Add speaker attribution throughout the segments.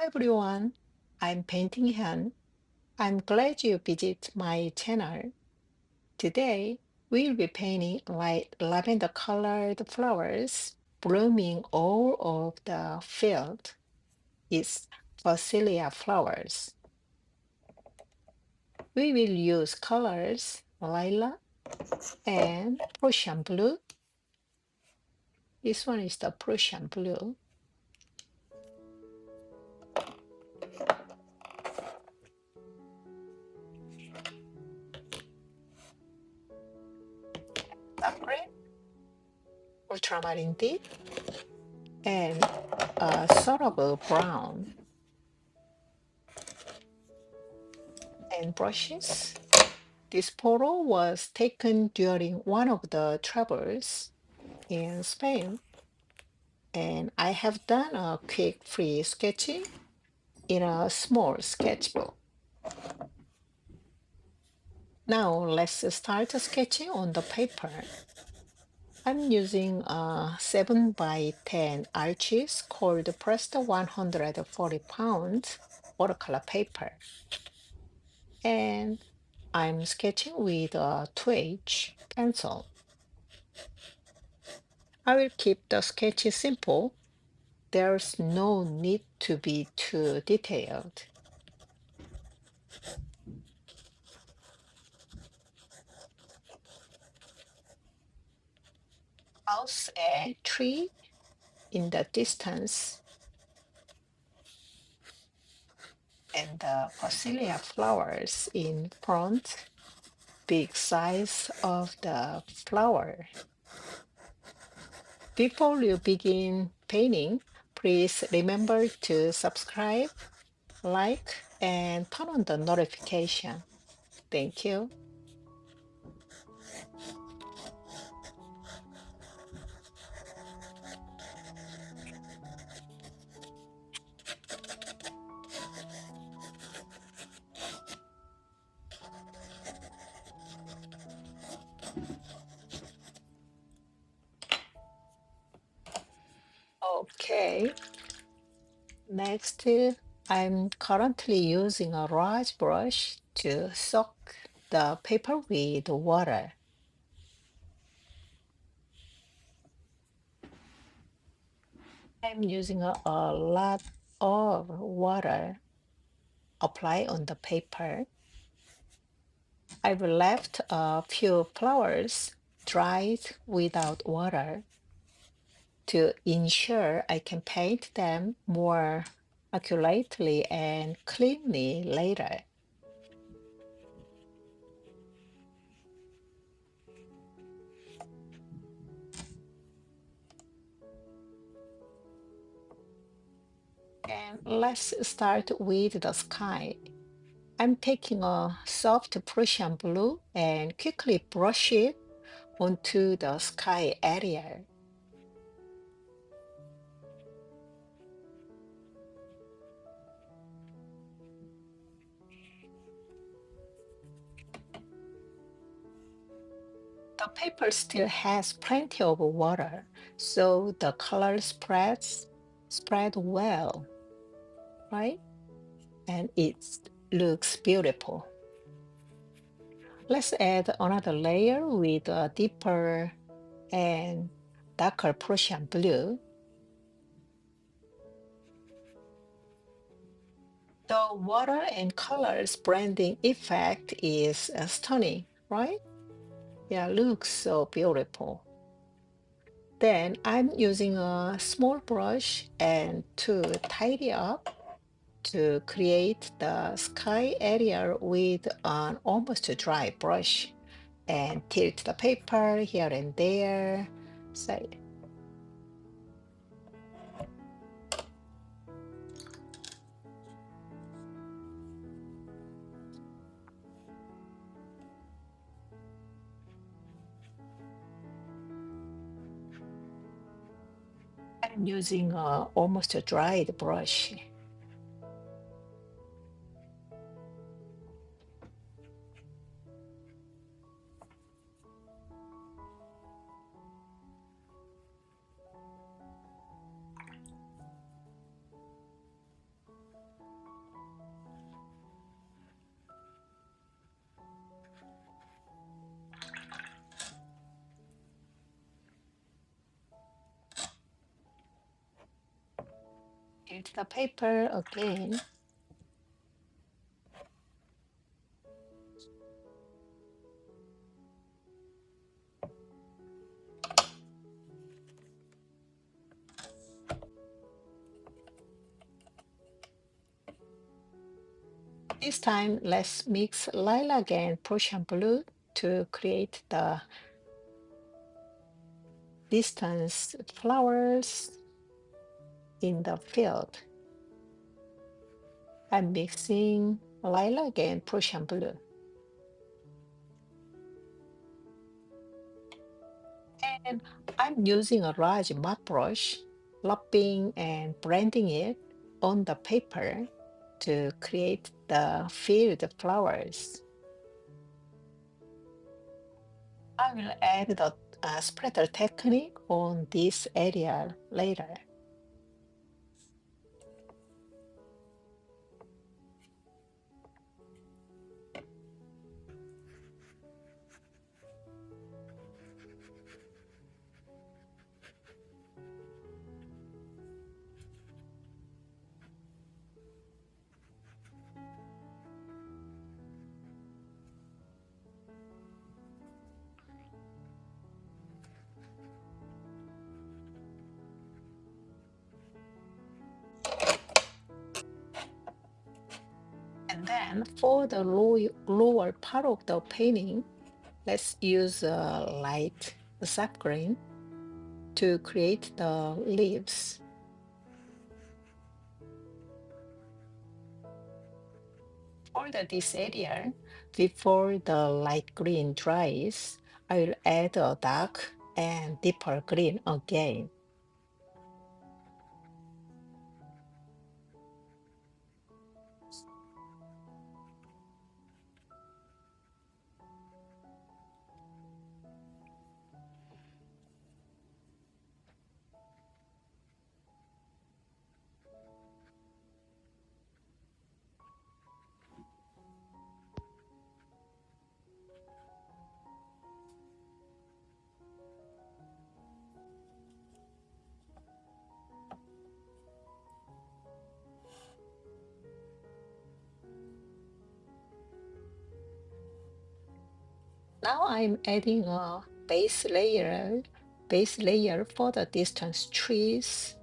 Speaker 1: Everyone, I'm Painting Han. I'm glad you visit my channel. Today, we'll be painting light lavender colored flowers blooming all over the field. It's Phacelia flowers. We will use colors lilac and Prussian blue. This one is the Prussian blue. Dark green, ultramarine deep, and a sort of a brown. And brushes. This photo was taken during one of the travels in Spain, and I have done a quick free sketching in a small sketchbook. Now let's start sketching on the paper. I'm using a 7 by 10 arches called pressed 140 pounds watercolor paper. And I'm sketching with a 2H pencil. I will keep the sketch simple. There's no need to be too detailed. House and tree in the distance, and the Phacelia flowers in front, big size of the flower. Before you begin painting, please remember to subscribe, like, and turn on the notification. Thank you. Okay, next, I'm currently using a large brush to soak the paper with water. I'm using a lot of water apply on the paper. I've left a few flowers dried without water to ensure I can paint them more accurately and cleanly later. And let's start with the sky. I'm taking a soft Prussian blue and quickly brush it onto the sky area. The paper still has plenty of water, so the color spread well, right? And it looks beautiful. Let's add another layer with a deeper and darker Prussian blue. The water and colors blending effect is stunning, right? Yeah, looks so beautiful. Then I'm using a small brush and to tidy up to create the sky area with an almost dry brush and tilt the paper here and there. So I'm using a almost dried brush. Tilt the paper again. This time, let's mix lilac and Prussian blue to create the distance flowers in the field. I'm mixing lilac and Prussian blue. And I'm using a large mud brush, lopping and blending it on the paper to create the field flowers. I will add the spreader technique on this area later. And then for the lower part of the painting, let's use a light sap green to create the leaves. For this area, before the light green dries, I will add a dark and deeper green again. Now I'm adding a base layer for the distance trees.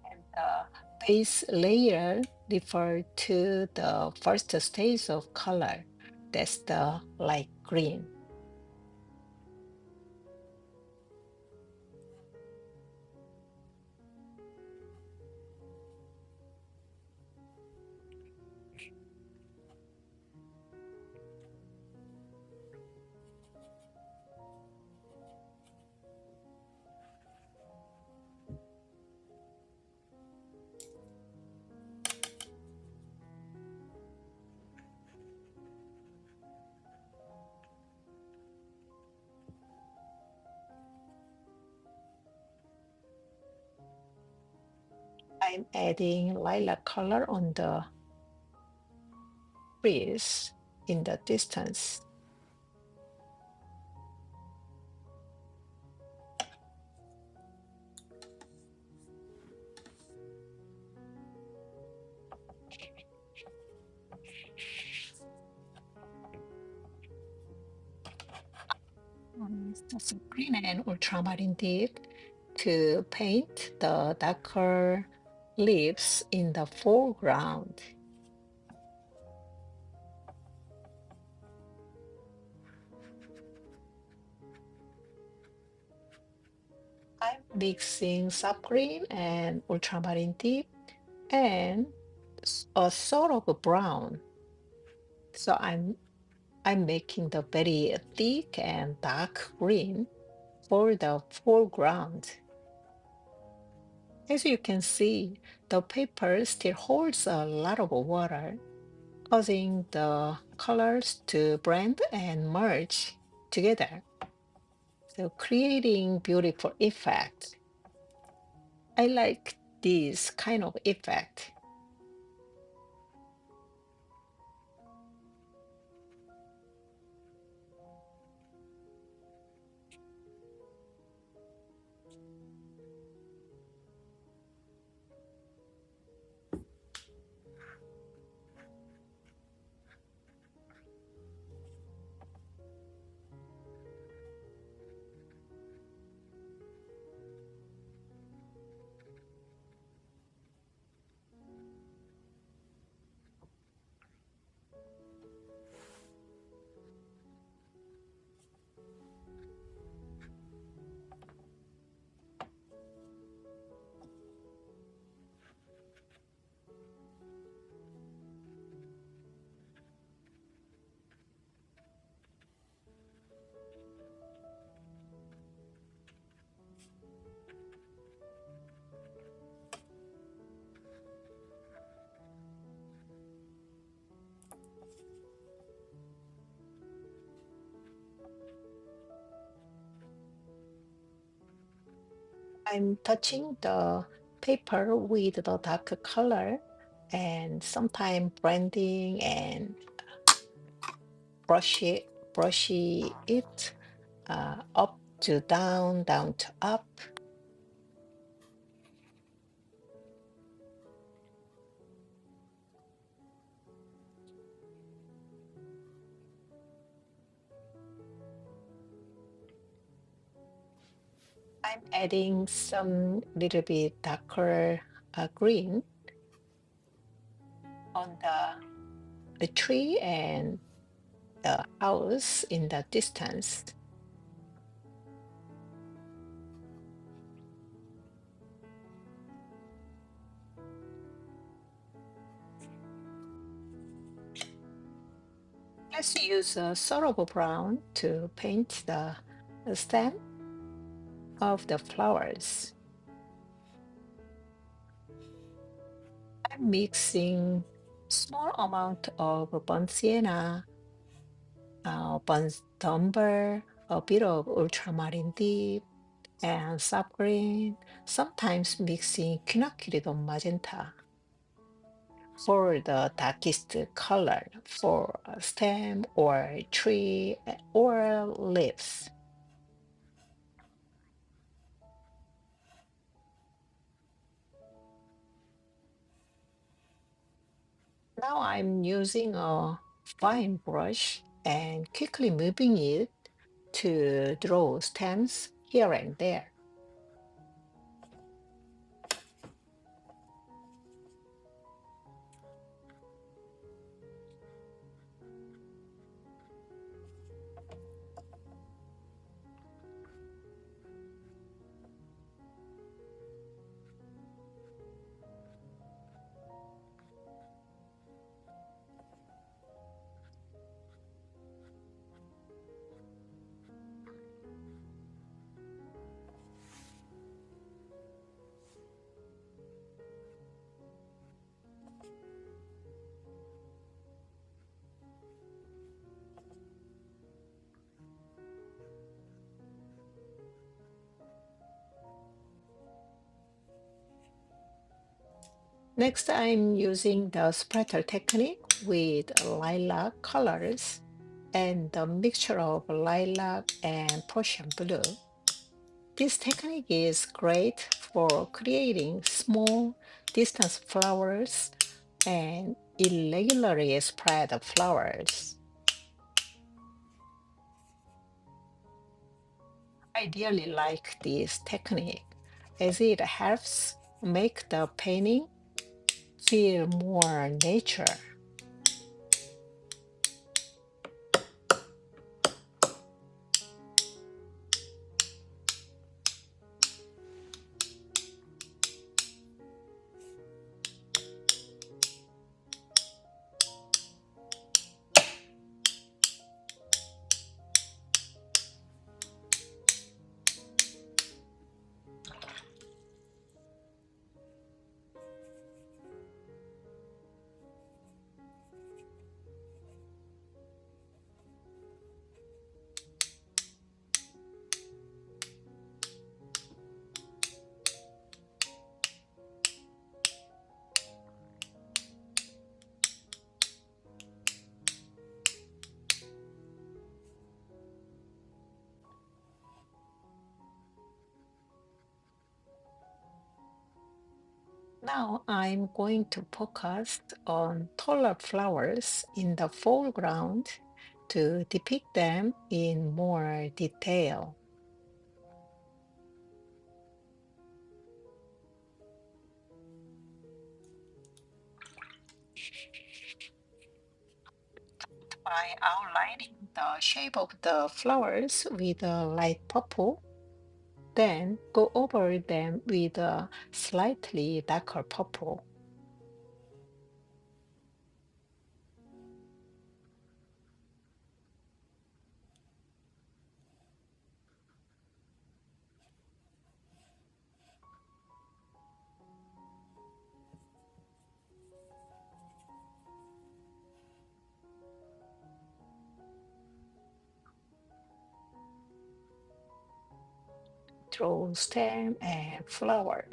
Speaker 1: And the base layer refer to the first stage of color. That's the light green. I'm adding lilac color on the trees in the distance. That's green and ultramarine deep to paint the darker leaves in the foreground. I'm mixing subgreen and ultramarine deep and a sort of a brown. So I'm making the very thick and dark green for the foreground. As you can see, the paper still holds a lot of water, causing the colors to blend and merge together. So creating beautiful effect. I like this kind of effect. I'm touching the paper with the darker color and sometimes blending and brush it, brushy it up to down, down to up. I'm adding some little bit darker green on the tree and the house in the distance. Let's use a sort brown to paint the stem of the flowers. I'm mixing small amount of burnt sienna, burnt umber, a bit of ultramarine deep, and sap green, sometimes mixing quinacridone magenta for the darkest color for a stem or tree or leaves. Now I'm using a fine brush and quickly moving it to draw stems here and there. Next, I'm using the splatter technique with lilac colors and the mixture of lilac and Prussian blue. This technique is great for creating small distance flowers and irregularly spread flowers. I really like this technique as it helps make the painting feel more nature. Now I'm going to focus on taller flowers in the foreground to depict them in more detail. By outlining the shape of the flowers with a light purple, then go over them with a slightly darker purple. draw stem and flower.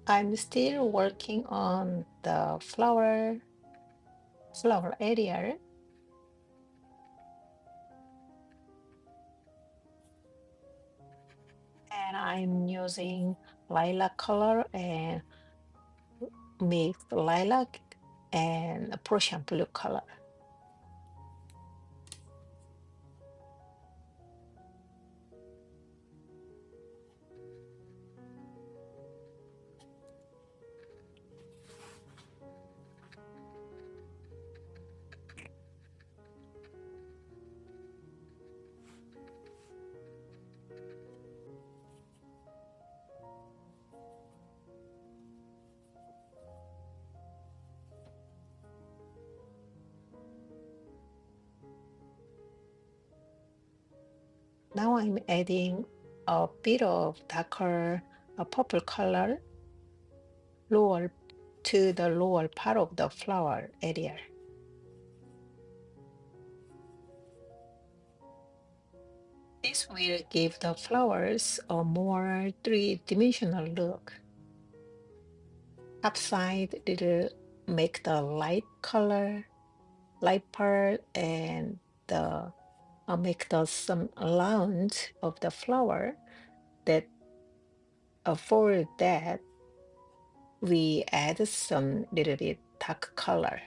Speaker 1: I'm still working on the flower area, and I'm using lilac color and mixed lilac and Prussian blue color. Now I'm adding a bit of darker purple color lower to the lower part of the flower area. This will give the flowers a more three-dimensional look. Upside will make the light color, light part, and the make the some lines of the flower that for that we add some little bit dark color.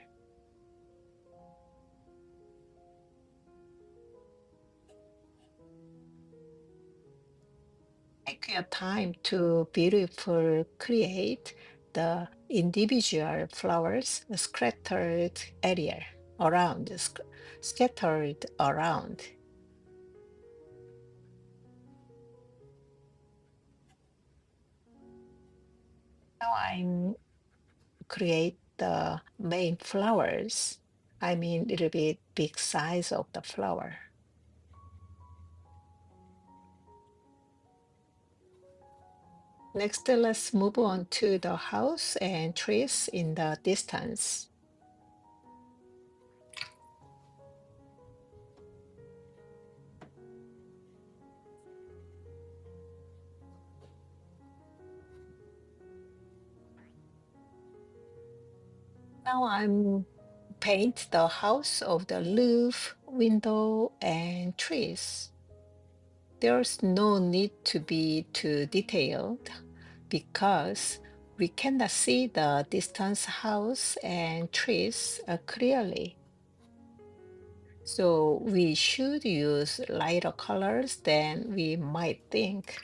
Speaker 1: Take your time to beautiful create the individual flowers scattered around. Now I'm create the main flowers. I mean, little bit big size of the flower. Next, let's move on to the house and trees in the distance. Now I'm paint the house of the roof, window, and trees. There's no need to be too detailed because we cannot see the distance house and trees clearly. So we should use lighter colors than we might think.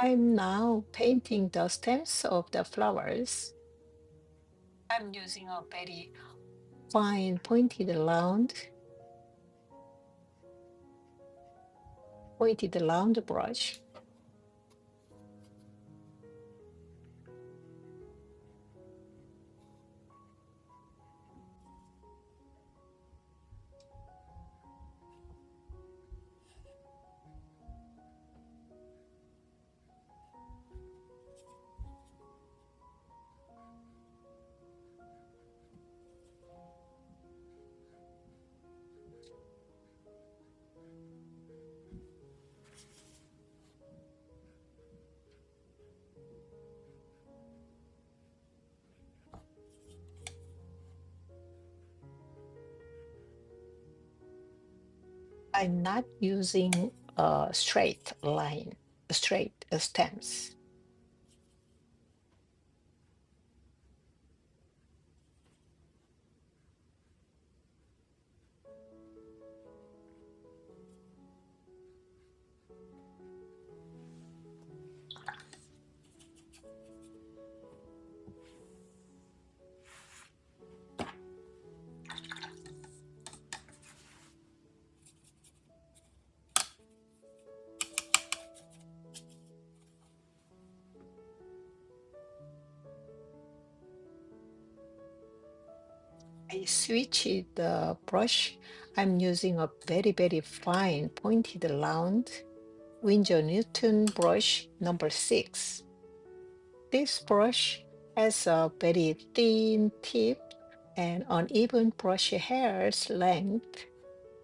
Speaker 1: I'm now painting the stems of the flowers. I'm using a very fine pointed round brush. I'm not using a straight line, straight stems. I switched the brush. I'm using a very, very fine pointed round Winsor Newton brush number 6. This brush has a very thin tip and uneven brush hairs length,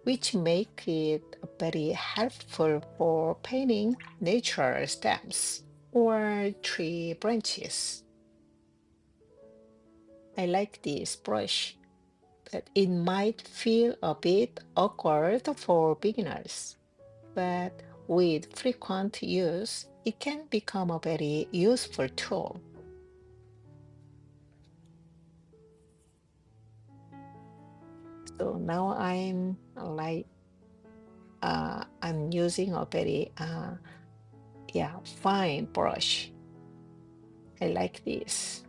Speaker 1: which make it very helpful for painting natural stems or tree branches. I like this brush, but it might feel a bit awkward for beginners. But with frequent use, it can become a very useful tool. So now I'm using a very yeah, fine brush. I like this.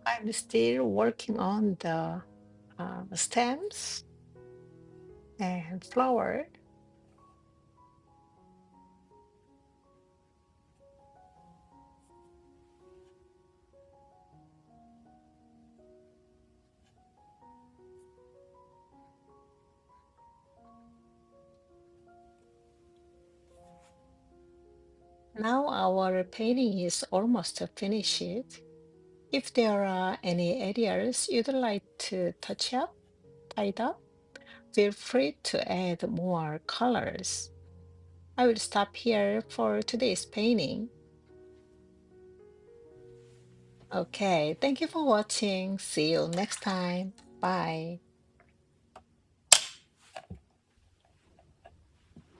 Speaker 1: I'm still working on the stems and flower. Now our painting is almost finished. If there are any areas you'd like to touch up, tidy up, feel free to add more colors. I will stop here for today's painting. Okay, thank you for watching. See you next time. Bye.